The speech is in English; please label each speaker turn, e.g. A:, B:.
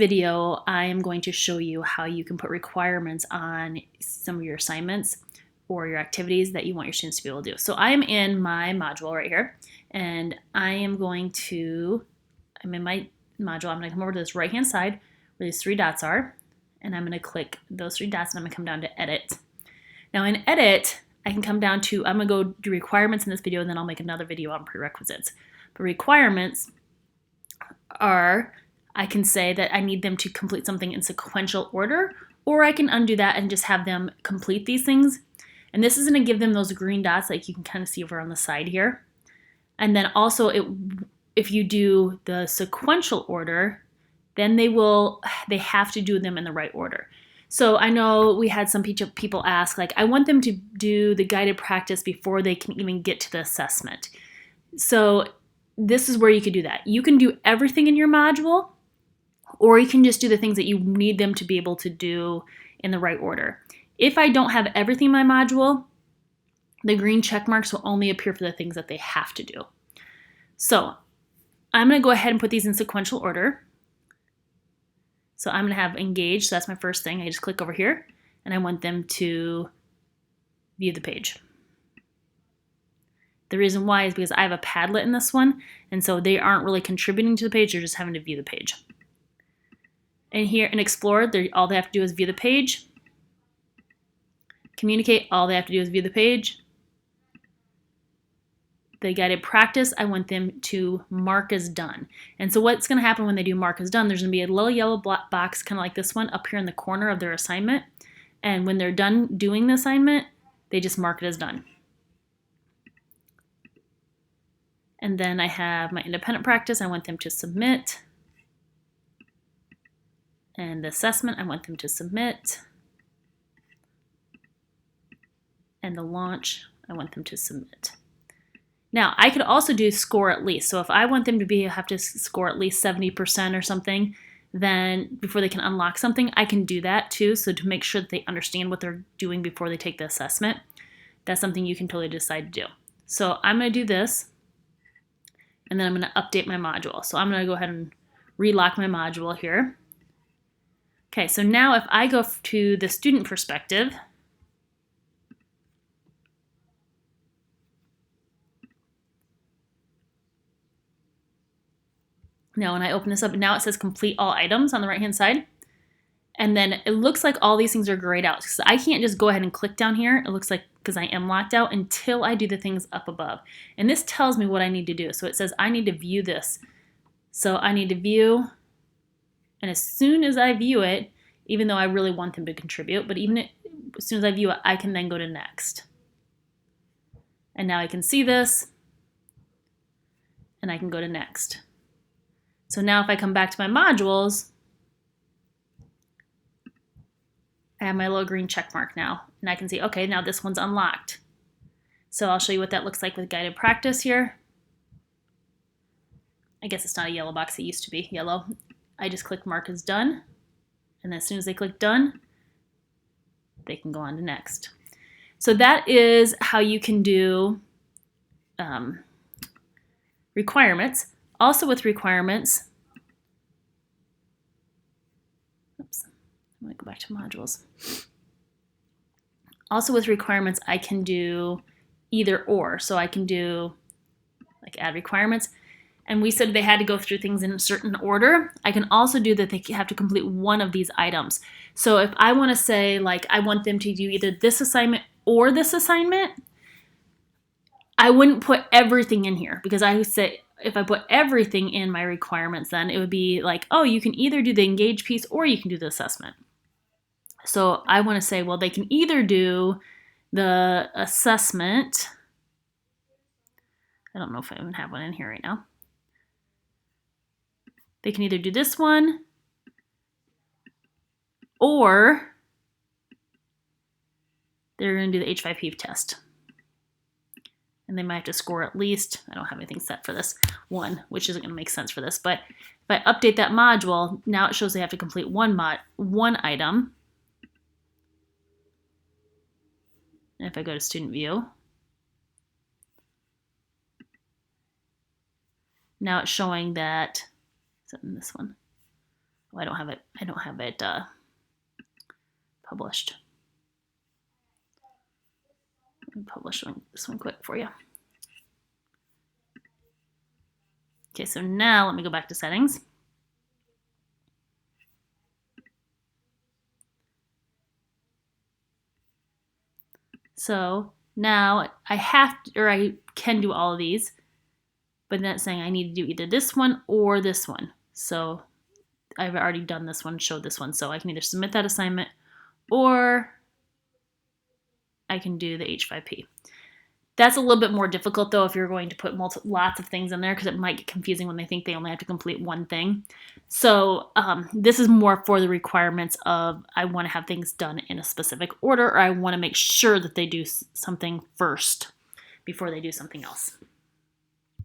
A: video, I am going to show you how you can put requirements on some of your assignments or your activities that you want your students to be able to do. So I am in my module right here, and I'm in my module. I'm going to come over to this right-hand side where these three dots are, and I'm going to click those three dots, and I'm going to come down to Edit. Now in Edit, I can come down to, I'm going to go do requirements in this video, and then I'll make another video on prerequisites. But requirements are, I can say that I need them to complete something in sequential order, or I can undo that and just have them complete these things. And this is going to give them those green dots like you can kind of see over on the side here. And then also if you do the sequential order, then they have to do them in the right order. So I know we had some people ask, like, I want them to do the guided practice before they can even get to the assessment. So this is where you could do that. You can do everything in your module, or you can just do the things that you need them to be able to do in the right order. If I don't have everything in my module, the green check marks will only appear for the things that they have to do. So I'm going to go ahead and put these in sequential order. So I'm going to have engage, so that's my first thing. I just click over here, and I want them to view the page. The reason why is because I have a Padlet in this one, and so they aren't really contributing to the page, they're just having to view the page. And here in Explore, all they have to do is view the page. Communicate, all they have to do is view the page. The guided practice, I want them to mark as done. And so what's going to happen when they do mark as done, there's going to be a little yellow box, kind of like this one, up here in the corner of their assignment. And when they're done doing the assignment, they just mark it as done. And then I have my independent practice, I want them to submit. And the assessment, I want them to submit. And the launch, I want them to submit. Now, I could also do score at least. So if I want them to have to score at least 70% or something, then before they can unlock something, I can do that too. So to make sure that they understand what they're doing before they take the assessment, that's something you can totally decide to do. So I'm going to do this, and then I'm going to update my module. So I'm going to go ahead and relock my module here. Okay, so now if I go to the student perspective, now when I open this up, now it says complete all items on the right hand side. And then it looks like all these things are grayed out. So I can't just go ahead and click down here. It looks like, because I am locked out, until I do the things up above. And this tells me what I need to do. So it says I need to view this. So I need to view, and as soon as I view it, even though I really want them to contribute, but as soon as I view it, I can then go to next. And now I can see this, and I can go to next. So now if I come back to my modules, I have my little green check mark now, and I can see, okay, now this one's unlocked. So I'll show you what that looks like with guided practice here. I guess it's not a yellow box, it used to be yellow. I just click mark as done, and as soon as they click done, they can go on to next. So that is how you can do requirements. Also with requirements, oops, I'm going to go back to modules. Also with requirements, I can do either or. So I can do like add requirements. And we said they had to go through things in a certain order. I can also do that they have to complete one of these items. So if I want to say, like, I want them to do either this assignment or this assignment, I wouldn't put everything in here, because I would say if I put everything in my requirements, then it would be like, oh, you can either do the engage piece or you can do the assessment. So I want to say, well, they can either do the assessment. I don't know if I even have one in here right now. They can either do this one, or they're going to do the H5P test. And they might have to score at least, I don't have anything set for this one, which isn't going to make sense for this, but if I update that module, now it shows they have to complete one item. And if I go to student view, now it's showing that, is that in this one? I don't have it published. Let me publish this one quick for you. Okay, so now let me go back to settings. So now I can do all of these, but then it's saying I need to do either this one or this one. So I've already done this one, showed this one, so I can either submit that assignment or I can do the H5P. That's a little bit more difficult though if you're going to put lots of things in there, because it might get confusing when they think they only have to complete one thing. So this is more for the requirements of I want to have things done in a specific order, or I want to make sure that they do something first before they do something else.